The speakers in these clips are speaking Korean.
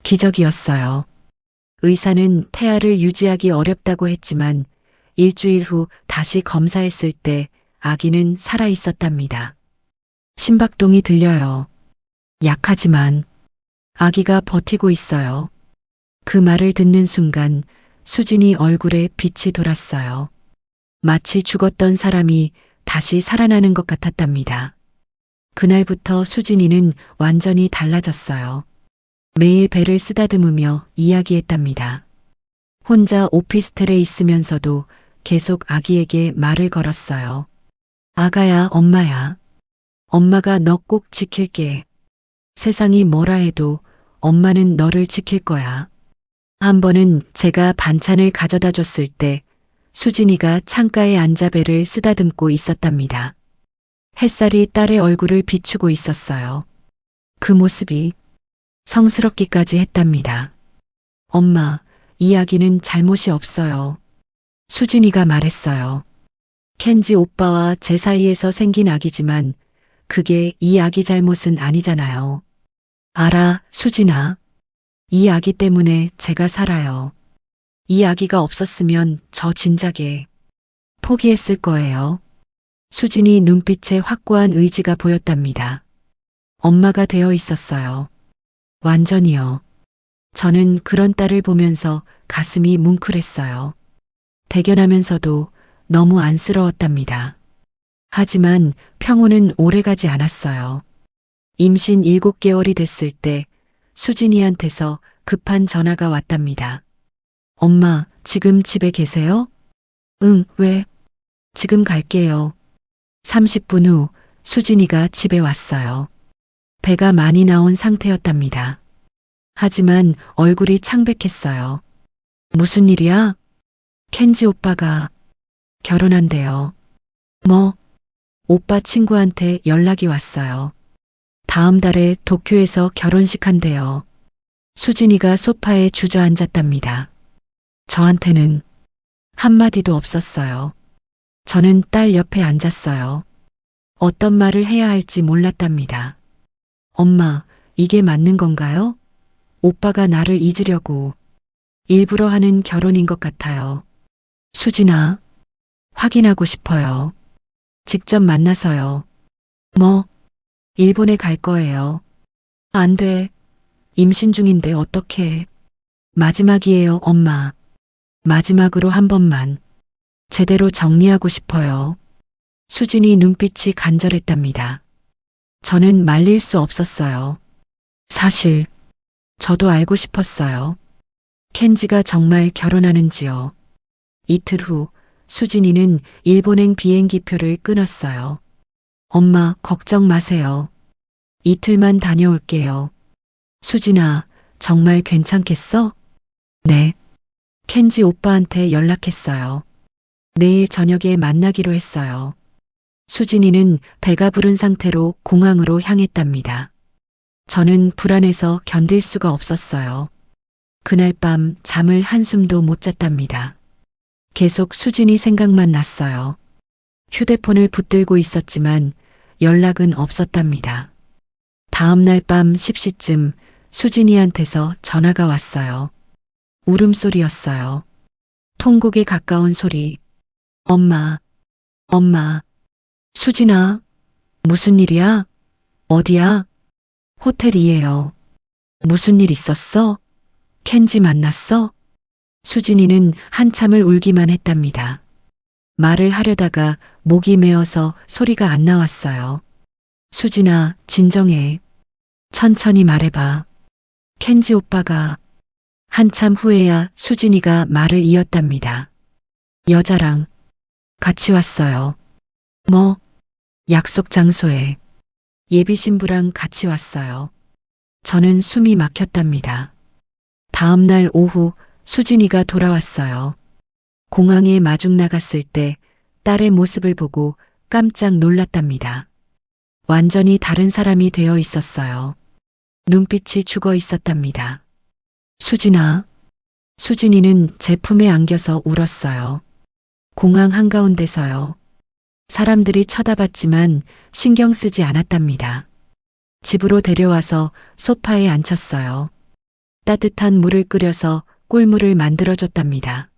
기적이었어요. 의사는 태아를 유지하기 어렵다고 했지만 일주일 후 다시 검사했을 때 아기는 살아 있었답니다. 심박동이 들려요. 약하지만 아기가 버티고 있어요. 그 말을 듣는 순간 수진이 얼굴에 빛이 돌았어요. 마치 죽었던 사람이 다시 살아나는 것 같았답니다. 그날부터 수진이는 완전히 달라졌어요. 매일 배를 쓰다듬으며 이야기했답니다. 혼자 오피스텔에 있으면서도 계속 아기에게 말을 걸었어요. 아가야, 엄마야. 엄마가 너 꼭 지킬게. 세상이 뭐라 해도 엄마는 너를 지킬 거야. 한 번은 제가 반찬을 가져다 줬을 때 수진이가 창가에 앉아 배를 쓰다듬고 있었답니다. 햇살이 딸의 얼굴을 비추고 있었어요. 그 모습이 성스럽기까지 했답니다. 엄마, 이 아기는 잘못이 없어요. 수진이가 말했어요. 켄지 오빠와 제 사이에서 생긴 아기지만 그게 이 아기 잘못은 아니잖아요. 알아, 수진아. 이 아기 때문에 제가 살아요. 이 아기가 없었으면 저 진작에 포기했을 거예요. 수진이 눈빛에 확고한 의지가 보였답니다. 엄마가 되어 있었어요. 완전히요. 저는 그런 딸을 보면서 가슴이 뭉클했어요. 대견하면서도 너무 안쓰러웠답니다. 하지만 평온은 오래가지 않았어요. 임신 7개월이 됐을 때 수진이한테서 급한 전화가 왔답니다. 엄마, 지금 집에 계세요? 응, 왜? 지금 갈게요. 30분 후 수진이가 집에 왔어요. 배가 많이 나온 상태였답니다. 하지만 얼굴이 창백했어요. 무슨 일이야? 켄지 오빠가 결혼한대요. 뭐? 오빠 친구한테 연락이 왔어요. 다음 달에 도쿄에서 결혼식 한대요. 수진이가 소파에 주저앉았답니다. 저한테는 한마디도 없었어요. 저는 딸 옆에 앉았어요. 어떤 말을 해야 할지 몰랐답니다. 엄마, 이게 맞는 건가요? 오빠가 나를 잊으려고 일부러 하는 결혼인 것 같아요. 수진아, 확인하고 싶어요. 직접 만나서요. 뭐? 일본에 갈 거예요. 안 돼. 임신 중인데 어떡해. 마지막이에요, 엄마. 마지막으로 한 번만. 제대로 정리하고 싶어요. 수진이 눈빛이 간절했답니다. 저는 말릴 수 없었어요. 사실 저도 알고 싶었어요. 켄지가 정말 결혼하는지요. 이틀 후 수진이는 일본행 비행기표를 끊었어요. 엄마, 걱정 마세요. 이틀만 다녀올게요. 수진아, 정말 괜찮겠어? 네. 켄지 오빠한테 연락했어요. 내일 저녁에 만나기로 했어요. 수진이는 배가 부른 상태로 공항으로 향했답니다. 저는 불안해서 견딜 수가 없었어요. 그날 밤 잠을 한숨도 못 잤답니다. 계속 수진이 생각만 났어요. 휴대폰을 붙들고 있었지만 연락은 없었답니다. 다음 날 밤 10시쯤 수진이한테서 전화가 왔어요. 울음소리였어요. 통곡에 가까운 소리. 엄마, 엄마. 수진아, 무슨 일이야? 어디야? 호텔이에요. 무슨 일 있었어? 켄지 만났어? 수진이는 한참을 울기만 했답니다. 말을 하려다가 목이 메어서 소리가 안 나왔어요. 수진아, 진정해. 천천히 말해봐. 켄지 오빠가. 한참 후에야 수진이가 말을 이었답니다. 여자랑 같이 왔어요. 뭐? 약속 장소에. 예비 신부랑 같이 왔어요. 저는 숨이 막혔답니다. 다음 날 오후 수진이가 돌아왔어요. 공항에 마중 나갔을 때 딸의 모습을 보고 깜짝 놀랐답니다. 완전히 다른 사람이 되어 있었어요. 눈빛이 죽어 있었답니다. 수진아. 수진이는 제 품에 안겨서 울었어요. 공항 한가운데서요. 사람들이 쳐다봤지만 신경 쓰지 않았답니다. 집으로 데려와서 소파에 앉혔어요. 따뜻한 물을 끓여서 꿀물을 만들어줬답니다.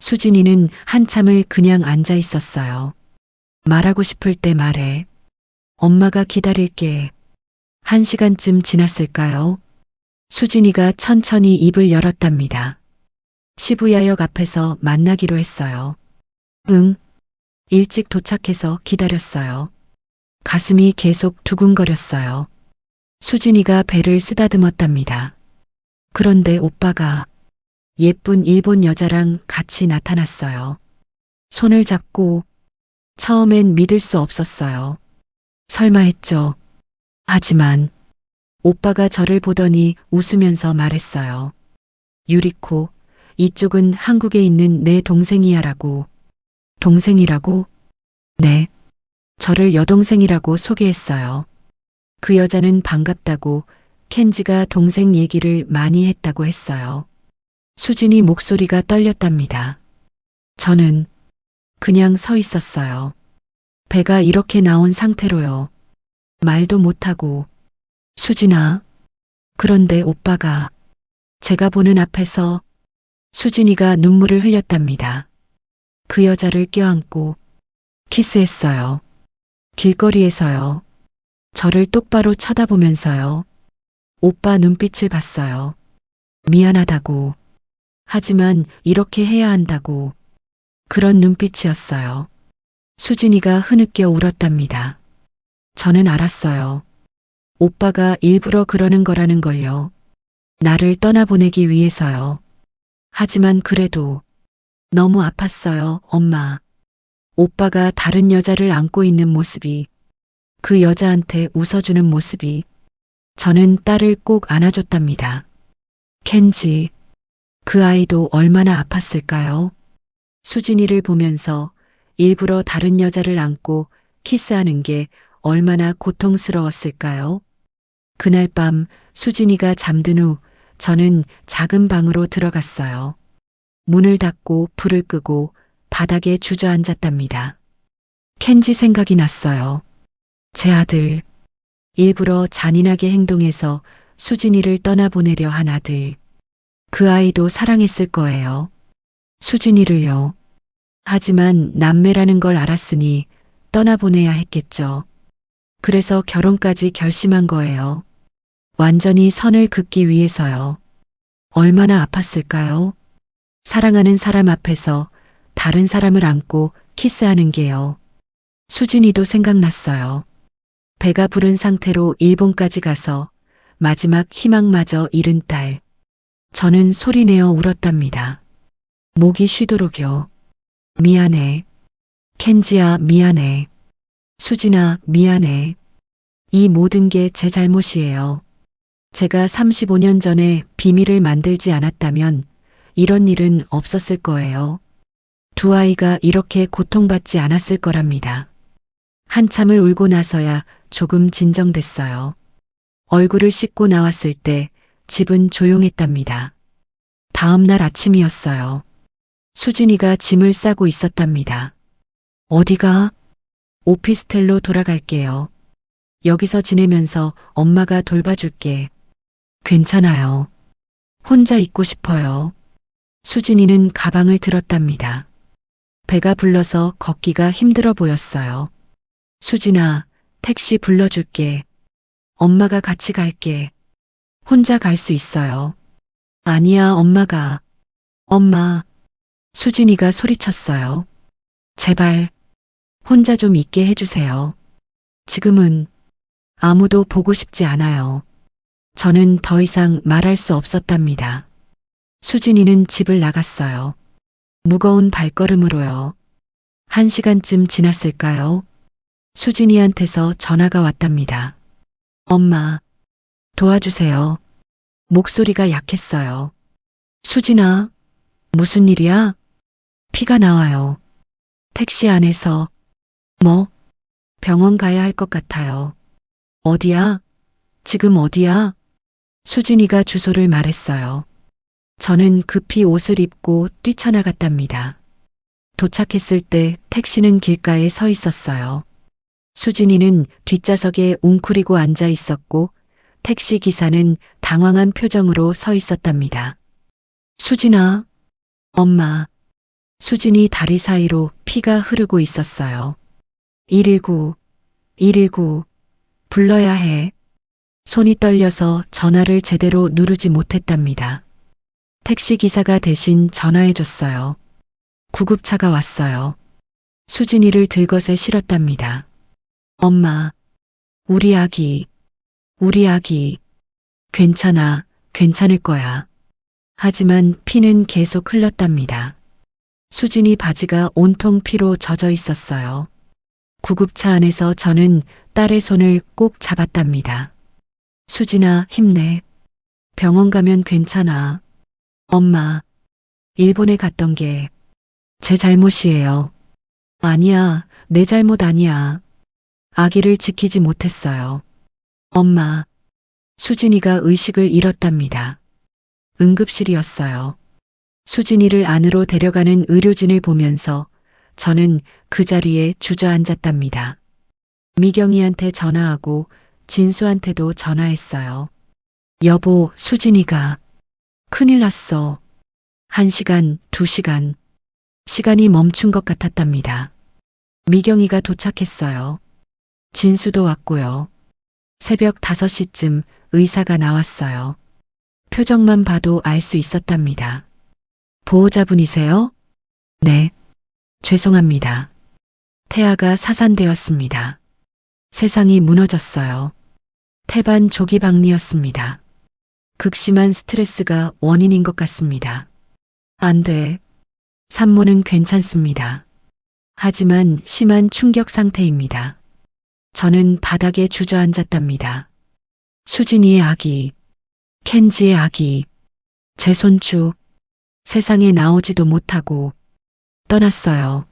수진이는 한참을 그냥 앉아 있었어요. 말하고 싶을 때 말해. 엄마가 기다릴게. 1시간쯤 지났을까요? 수진이가 천천히 입을 열었답니다. 시부야역 앞에서 만나기로 했어요. 응. 일찍 도착해서 기다렸어요. 가슴이 계속 두근거렸어요. 수진이가 배를 쓰다듬었답니다. 그런데 오빠가 예쁜 일본 여자랑 같이 나타났어요. 손을 잡고 처음엔 믿을 수 없었어요. 설마 했죠. 하지만 오빠가 저를 보더니 웃으면서 말했어요. 유리코, 이쪽은 한국에 있는 내 동생이야라고. 동생이라고? 네. 저를 여동생이라고 소개했어요. 그 여자는 반갑다고 켄지가 동생 얘기를 많이 했다고 했어요. 수진이 목소리가 떨렸답니다. 저는 그냥 서 있었어요. 배가 이렇게 나온 상태로요. 말도 못하고. 수진아. 그런데 오빠가 제가 보는 앞에서 수진이가 눈물을 흘렸답니다. 그 여자를 껴안고 키스했어요. 길거리에서요. 저를 똑바로 쳐다보면서요. 오빠 눈빛을 봤어요. 미안하다고. 하지만 이렇게 해야 한다고. 그런 눈빛이었어요. 수진이가 흐느껴 울었답니다. 저는 알았어요. 오빠가 일부러 그러는 거라는 걸요. 나를 떠나보내기 위해서요. 하지만 그래도 너무 아팠어요, 엄마. 오빠가 다른 여자를 안고 있는 모습이, 그 여자한테 웃어주는 모습이, 저는 딸을 꼭 안아줬답니다. 켄지, 그 아이도 얼마나 아팠을까요? 수진이를 보면서 일부러 다른 여자를 안고 키스하는 게 얼마나 고통스러웠을까요? 그날 밤 수진이가 잠든 후 저는 작은 방으로 들어갔어요. 문을 닫고 불을 끄고 바닥에 주저앉았답니다. 켄지 생각이 났어요. 제 아들, 일부러 잔인하게 행동해서 수진이를 떠나보내려 한 아들. 그 아이도 사랑했을 거예요. 수진이를요. 하지만 남매라는 걸 알았으니 떠나보내야 했겠죠. 그래서 결혼까지 결심한 거예요. 완전히 선을 긋기 위해서요. 얼마나 아팠을까요? 사랑하는 사람 앞에서 다른 사람을 안고 키스하는 게요. 수진이도 생각났어요. 배가 부른 상태로 일본까지 가서 마지막 희망마저 잃은 딸. 저는 소리내어 울었답니다. 목이 쉬도록요. 미안해. 켄지야, 미안해. 수진아, 미안해. 이 모든 게 제 잘못이에요. 제가 35년 전에 비밀을 만들지 않았다면 이런 일은 없었을 거예요. 두 아이가 이렇게 고통받지 않았을 거랍니다. 한참을 울고 나서야 조금 진정됐어요. 얼굴을 씻고 나왔을 때 집은 조용했답니다. 다음 날 아침이었어요. 수진이가 짐을 싸고 있었답니다. 어디가? 오피스텔로 돌아갈게요. 여기서 지내면서 엄마가 돌봐줄게. 괜찮아요. 혼자 있고 싶어요. 수진이는 가방을 들었답니다. 배가 불러서 걷기가 힘들어 보였어요. 수진아, 택시 불러줄게. 엄마가 같이 갈게. 혼자 갈 수 있어요. 아니야, 엄마가. 엄마. 수진이가 소리쳤어요. 제발, 혼자 좀 있게 해주세요. 지금은 아무도 보고 싶지 않아요. 저는 더 이상 말할 수 없었답니다. 수진이는 집을 나갔어요. 무거운 발걸음으로요. 1시간쯤 지났을까요? 수진이한테서 전화가 왔답니다. 엄마, 도와주세요. 목소리가 약했어요. 수진아, 무슨 일이야? 피가 나와요. 택시 안에서. 뭐? 병원 가야 할 것 같아요. 어디야? 지금 어디야? 수진이가 주소를 말했어요. 저는 급히 옷을 입고 뛰쳐나갔답니다. 도착했을 때 택시는 길가에 서 있었어요. 수진이는 뒷좌석에 웅크리고 앉아 있었고 택시 기사는 당황한 표정으로 서 있었답니다. 수진아, 엄마. 수진이 다리 사이로 피가 흐르고 있었어요. 119, 119, 불러야 해. 손이 떨려서 전화를 제대로 누르지 못했답니다. 택시 기사가 대신 전화해줬어요. 구급차가 왔어요. 수진이를 들것에 실었답니다. 엄마, 우리 아기, 우리 아기. 괜찮아, 괜찮을 거야. 하지만 피는 계속 흘렀답니다. 수진이 바지가 온통 피로 젖어 있었어요. 구급차 안에서 저는 딸의 손을 꼭 잡았답니다. 수진아, 힘내. 병원 가면 괜찮아. 엄마, 일본에 갔던 게 제 잘못이에요. 아니야, 내 잘못 아니야. 아기를 지키지 못했어요. 엄마, 수진이가 의식을 잃었답니다. 응급실이었어요. 수진이를 안으로 데려가는 의료진을 보면서 저는 그 자리에 주저앉았답니다. 미경이한테 전화하고 진수한테도 전화했어요. 여보, 수진이가 큰일 났어. 1시간, 2시간. 시간이 멈춘 것 같았답니다. 미경이가 도착했어요. 진수도 왔고요. 새벽 5시쯤 의사가 나왔어요. 표정만 봐도 알 수 있었답니다. 보호자분이세요? 네. 죄송합니다. 태아가 사산되었습니다. 세상이 무너졌어요. 태반 조기박리였습니다. 극심한 스트레스가 원인인 것 같습니다. 안 돼. 산모는 괜찮습니다. 하지만 심한 충격 상태입니다. 저는 바닥에 주저앉았답니다. 수진이의 아기, 켄지의 아기, 제 손주, 세상에 나오지도 못하고 떠났어요.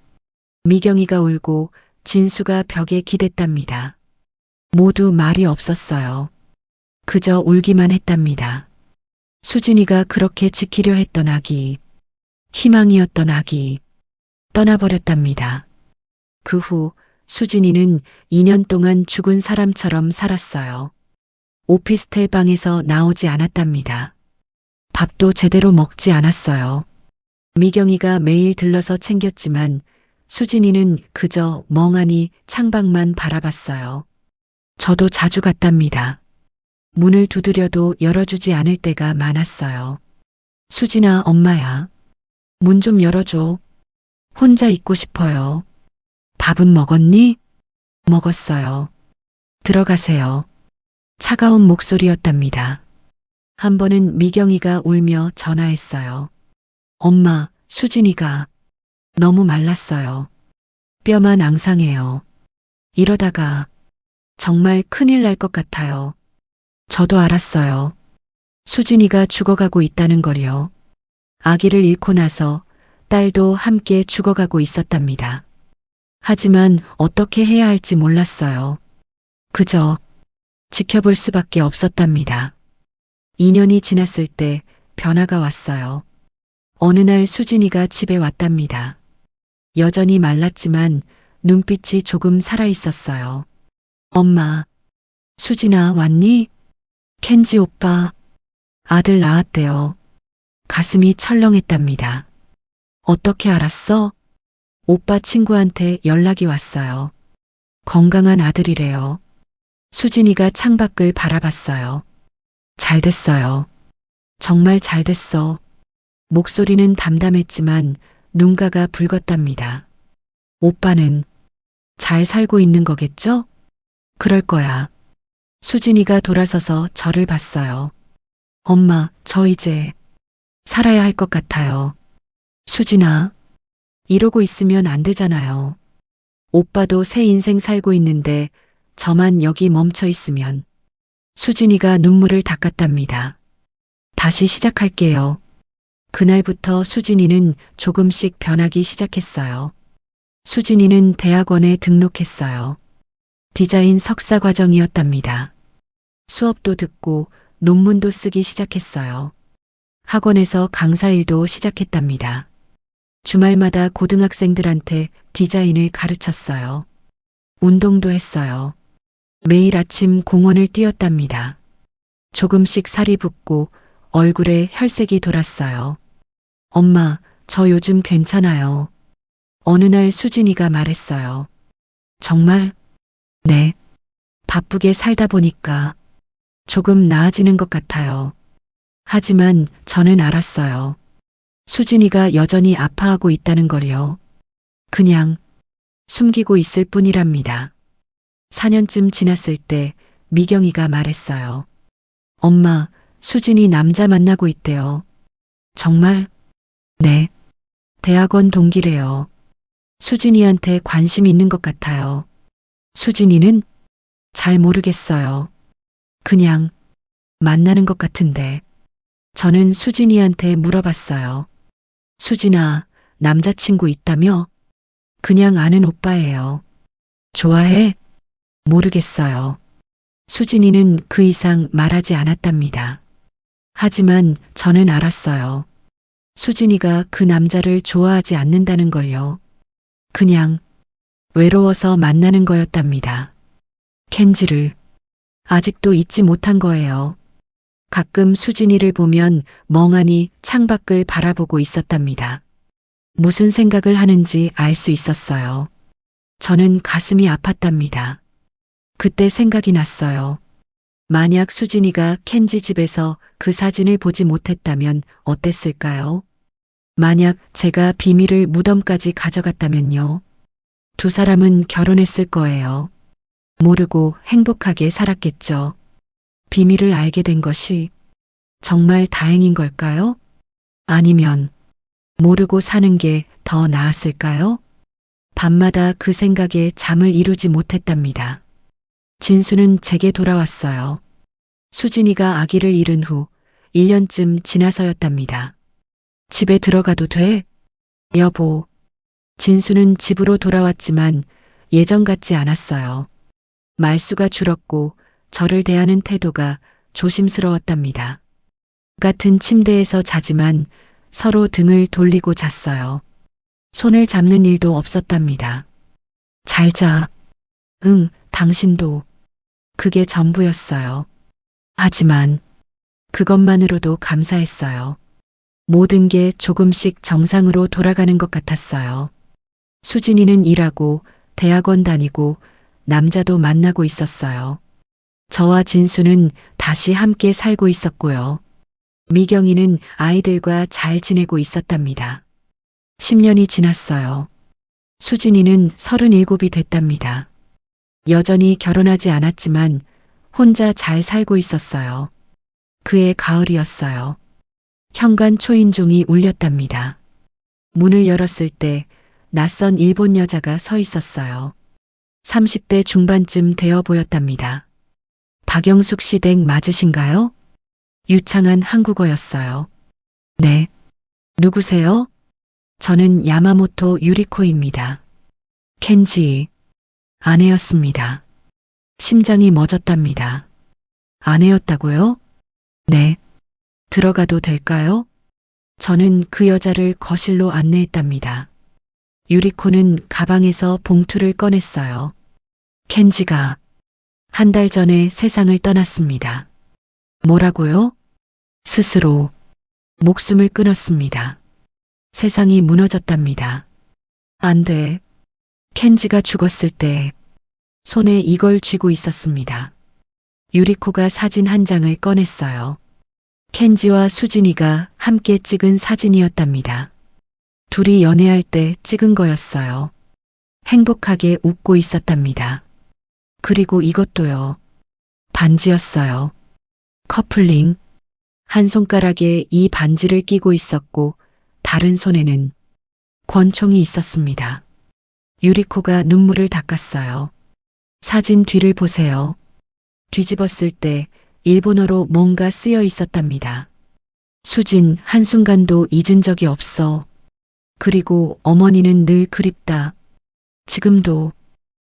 미경이가 울고 진수가 벽에 기댔답니다. 모두 말이 없었어요. 그저 울기만 했답니다. 수진이가 그렇게 지키려 했던 아기, 희망이었던 아기, 떠나버렸답니다. 그 후 수진이는 2년 동안 죽은 사람처럼 살았어요. 오피스텔 방에서 나오지 않았답니다. 밥도 제대로 먹지 않았어요. 미경이가 매일 들러서 챙겼지만 수진이는 그저 멍하니 창밖만 바라봤어요. 저도 자주 갔답니다. 문을 두드려도 열어주지 않을 때가 많았어요. 수진아, 엄마야. 문 좀 열어줘. 혼자 있고 싶어요. 밥은 먹었니? 먹었어요. 들어가세요. 차가운 목소리였답니다. 한 번은 미경이가 울며 전화했어요. 엄마, 수진이가 너무 말랐어요. 뼈만 앙상해요. 이러다가 정말 큰일 날 것 같아요. 저도 알았어요. 수진이가 죽어가고 있다는 걸요. 아기를 잃고 나서 딸도 함께 죽어가고 있었답니다. 하지만 어떻게 해야 할지 몰랐어요. 그저 지켜볼 수밖에 없었답니다. 2년이 지났을 때 변화가 왔어요. 어느 날 수진이가 집에 왔답니다. 여전히 말랐지만 눈빛이 조금 살아있었어요. 엄마, 수진아 왔니? 켄지 오빠, 아들 낳았대요. 가슴이 철렁했답니다. 어떻게 알았어? 오빠 친구한테 연락이 왔어요. 건강한 아들이래요. 수진이가 창밖을 바라봤어요. 잘 됐어요. 정말 잘 됐어. 목소리는 담담했지만 눈가가 붉었답니다. 오빠는 잘 살고 있는 거겠죠? 그럴 거야. 수진이가 돌아서서 저를 봤어요. 엄마, 저 이제 살아야 할 것 같아요. 수진아, 이러고 있으면 안 되잖아요. 오빠도 새 인생 살고 있는데 저만 여기 멈춰 있으면. 수진이가 눈물을 닦았답니다. 다시 시작할게요. 그날부터 수진이는 조금씩 변하기 시작했어요. 수진이는 대학원에 등록했어요. 디자인 석사 과정이었답니다. 수업도 듣고 논문도 쓰기 시작했어요. 학원에서 강사 일도 시작했답니다. 주말마다 고등학생들한테 디자인을 가르쳤어요. 운동도 했어요. 매일 아침 공원을 뛰었답니다. 조금씩 살이 붓고 얼굴에 혈색이 돌았어요. 엄마, 저 요즘 괜찮아요. 어느 날 수진이가 말했어요. 정말? 네. 바쁘게 살다 보니까 조금 나아지는 것 같아요. 하지만 저는 알았어요. 수진이가 여전히 아파하고 있다는 걸요. 그냥 숨기고 있을 뿐이랍니다. 4년쯤 지났을 때 미경이가 말했어요. 엄마, 수진이 남자 만나고 있대요. 정말? 네. 대학원 동기래요. 수진이한테 관심 있는 것 같아요. 수진이는? 잘 모르겠어요. 그냥 만나는 것 같은데. 저는 수진이한테 물어봤어요. 수진아, 남자친구 있다며? 그냥 아는 오빠예요. 좋아해? 모르겠어요. 수진이는 그 이상 말하지 않았답니다. 하지만 저는 알았어요. 수진이가 그 남자를 좋아하지 않는다는 걸요. 그냥 외로워서 만나는 거였답니다. 켄지를 아직도 잊지 못한 거예요. 가끔 수진이를 보면 멍하니 창밖을 바라보고 있었답니다. 무슨 생각을 하는지 알 수 있었어요. 저는 가슴이 아팠답니다. 그때 생각이 났어요. 만약 수진이가 켄지 집에서 그 사진을 보지 못했다면 어땠을까요? 만약 제가 비밀을 무덤까지 가져갔다면요. 두 사람은 결혼했을 거예요. 모르고 행복하게 살았겠죠. 비밀을 알게 된 것이 정말 다행인 걸까요? 아니면 모르고 사는 게 더 나았을까요? 밤마다 그 생각에 잠을 이루지 못했답니다. 진수는 제게 돌아왔어요. 수진이가 아기를 잃은 후 1년쯤 지나서였답니다. 집에 들어가도 돼? 여보. 진수는 집으로 돌아왔지만 예전 같지 않았어요. 말수가 줄었고 저를 대하는 태도가 조심스러웠답니다. 같은 침대에서 자지만 서로 등을 돌리고 잤어요. 손을 잡는 일도 없었답니다. 잘 자. 응, 당신도. 그게 전부였어요. 하지만 그것만으로도 감사했어요. 모든 게 조금씩 정상으로 돌아가는 것 같았어요. 수진이는 일하고 대학원 다니고 남자도 만나고 있었어요. 저와 진수는 다시 함께 살고 있었고요. 미경이는 아이들과 잘 지내고 있었답니다. 10년이 지났어요. 수진이는 37이 됐답니다. 여전히 결혼하지 않았지만 혼자 잘 살고 있었어요. 그해 가을이었어요. 현관 초인종이 울렸답니다. 문을 열었을 때 낯선 일본 여자가 서 있었어요. 30대 중반쯤 되어 보였답니다. 박영숙 씨 댁 맞으신가요? 유창한 한국어였어요. 네. 누구세요? 저는 야마모토 유리코입니다. 켄지. 아내였습니다. 심장이 멎었답니다. 아내였다고요? 네. 들어가도 될까요? 저는 그 여자를 거실로 안내했답니다. 유리코는 가방에서 봉투를 꺼냈어요. 켄지가 한 달 전에 세상을 떠났습니다. 뭐라고요? 스스로 목숨을 끊었습니다. 세상이 무너졌답니다. 안 돼. 켄지가 죽었을 때 손에 이걸 쥐고 있었습니다. 유리코가 사진 한 장을 꺼냈어요. 켄지와 수진이가 함께 찍은 사진이었답니다. 둘이 연애할 때 찍은 거였어요. 행복하게 웃고 있었답니다. 그리고 이것도요. 반지였어요. 커플링. 한 손가락에 이 반지를 끼고 있었고 다른 손에는 권총이 있었습니다. 유리코가 눈물을 닦았어요. 사진 뒤를 보세요. 뒤집었을 때 일본어로 뭔가 쓰여 있었답니다. 수진, 한순간도 잊은 적이 없어. 그리고 어머니는 늘 그립다. 지금도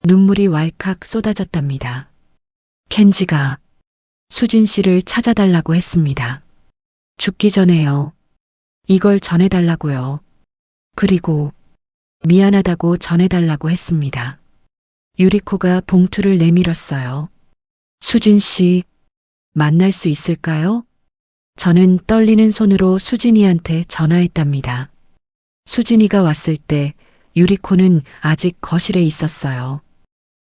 눈물이 왈칵 쏟아졌답니다. 켄지가 수진 씨를 찾아달라고 했습니다. 죽기 전에요. 이걸 전해달라고요. 그리고 미안하다고 전해달라고 했습니다. 유리코가 봉투를 내밀었어요. 수진 씨, 만날 수 있을까요? 저는 떨리는 손으로 수진이한테 전화했답니다. 수진이가 왔을 때 유리코는 아직 거실에 있었어요.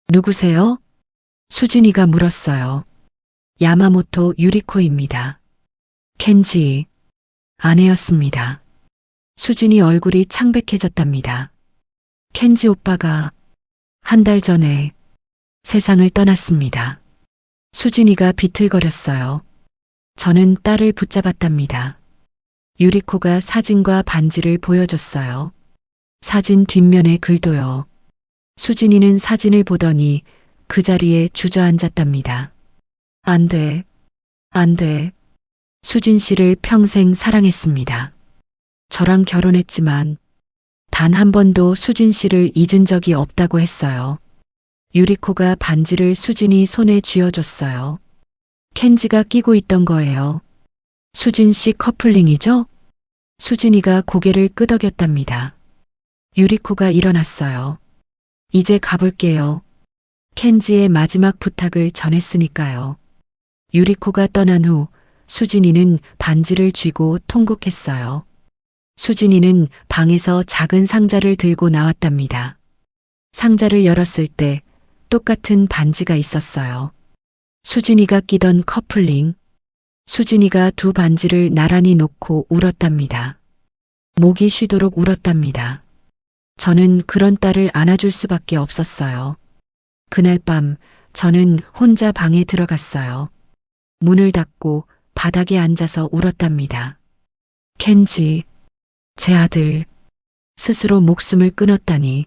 누구세요? 수진이가 물었어요. 야마모토 유리코입니다. 켄지, 아내였습니다. 수진이 얼굴이 창백해졌답니다. 켄지 오빠가 한 달 전에 세상을 떠났습니다. 수진이가 비틀거렸어요. 저는 딸을 붙잡았답니다. 유리코가 사진과 반지를 보여줬어요. 사진 뒷면에 글도요. 수진이는 사진을 보더니 그 자리에 주저앉았답니다. 안 돼, 안 돼. 수진 씨를 평생 사랑했습니다. 저랑 결혼했지만 단 한 번도 수진 씨를 잊은 적이 없다고 했어요. 유리코가 반지를 수진이 손에 쥐어줬어요. 켄지가 끼고 있던 거예요. 수진 씨 커플링이죠? 수진이가 고개를 끄덕였답니다. 유리코가 일어났어요. 이제 가볼게요. 켄지의 마지막 부탁을 전했으니까요. 유리코가 떠난 후 수진이는 반지를 쥐고 통곡했어요. 수진이는 방에서 작은 상자를 들고 나왔답니다. 상자를 열었을 때 똑같은 반지가 있었어요. 수진이가 끼던 커플링. 수진이가 두 반지를 나란히 놓고 울었답니다. 목이 쉬도록 울었답니다. 저는 그런 딸을 안아줄 수밖에 없었어요. 그날 밤 저는 혼자 방에 들어갔어요. 문을 닫고 바닥에 앉아서 울었답니다. 켄지, 제 아들, 스스로 목숨을 끊었다니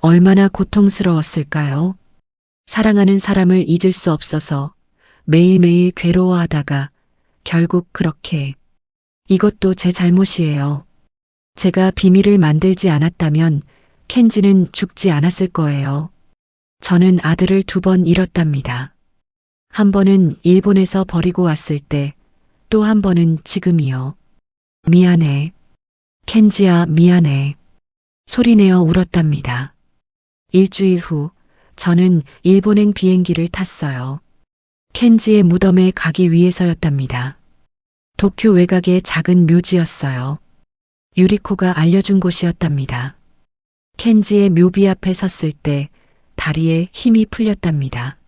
얼마나 고통스러웠을까요? 사랑하는 사람을 잊을 수 없어서 매일매일 괴로워하다가 결국 그렇게. 이것도 제 잘못이에요. 제가 비밀을 만들지 않았다면 켄지는 죽지 않았을 거예요. 저는 아들을 2번 잃었답니다. 한 번은 일본에서 버리고 왔을 때, 또 한 번은 지금이요. 미안해. 켄지야, 미안해. 소리내어 울었답니다. 일주일 후 저는 일본행 비행기를 탔어요. 켄지의 무덤에 가기 위해서였답니다. 도쿄 외곽의 작은 묘지였어요. 유리코가 알려준 곳이었답니다. 켄지의 묘비 앞에 섰을 때 다리에 힘이 풀렸답니다.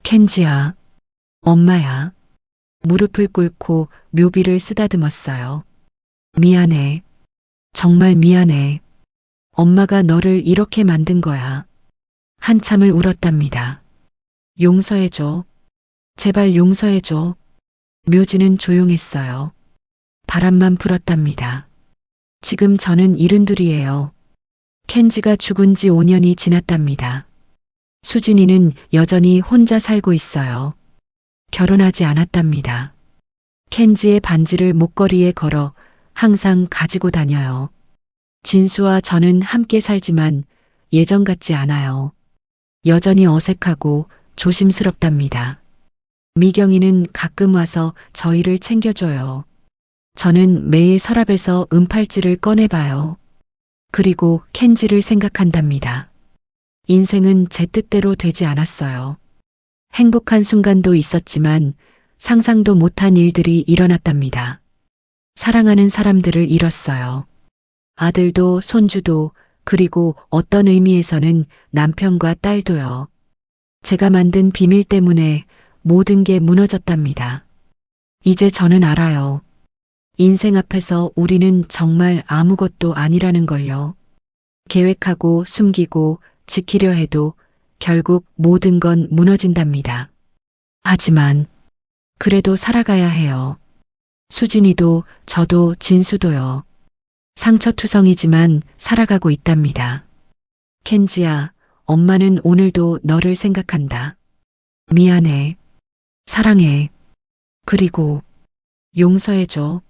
켄지야, 엄마야. 무릎을 꿇고 묘비를 쓰다듬었어요. 미안해. 정말 미안해. 엄마가 너를 이렇게 만든 거야. 한참을 울었답니다. 용서해줘. 제발 용서해줘. 묘지는 조용했어요. 바람만 불었답니다. 지금 저는 72예요. 켄지가 죽은 지 5년이 지났답니다. 수진이는 여전히 혼자 살고 있어요. 결혼하지 않았답니다. 켄지의 반지를 목걸이에 걸어 항상 가지고 다녀요. 진수와 저는 함께 살지만 예전 같지 않아요. 여전히 어색하고 조심스럽답니다. 미경이는 가끔 와서 저희를 챙겨줘요. 저는 매일 서랍에서 은팔찌를 꺼내봐요. 그리고 켄지를 생각한답니다. 인생은 제 뜻대로 되지 않았어요. 행복한 순간도 있었지만 상상도 못한 일들이 일어났답니다. 사랑하는 사람들을 잃었어요. 아들도 손주도, 그리고 어떤 의미에서는 남편과 딸도요. 제가 만든 비밀 때문에 모든 게 무너졌답니다. 이제 저는 알아요. 인생 앞에서 우리는 정말 아무것도 아니라는 걸요. 계획하고 숨기고 지키려 해도 결국 모든 건 무너진답니다. 하지만 그래도 살아가야 해요. 수진이도 저도 진수도요. 상처투성이지만 살아가고 있답니다. 켄지야, 엄마는 오늘도 너를 생각한다. 미안해. 사랑해. 그리고 용서해줘.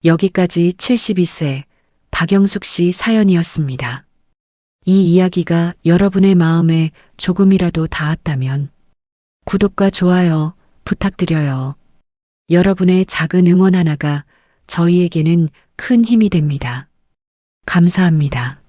여기까지 72세 박영숙 씨 사연이었습니다. 이 이야기가 여러분의 마음에 조금이라도 닿았다면 구독과 좋아요 부탁드려요. 여러분의 작은 응원 하나가 저희에게는 큰 힘이 됩니다. 감사합니다.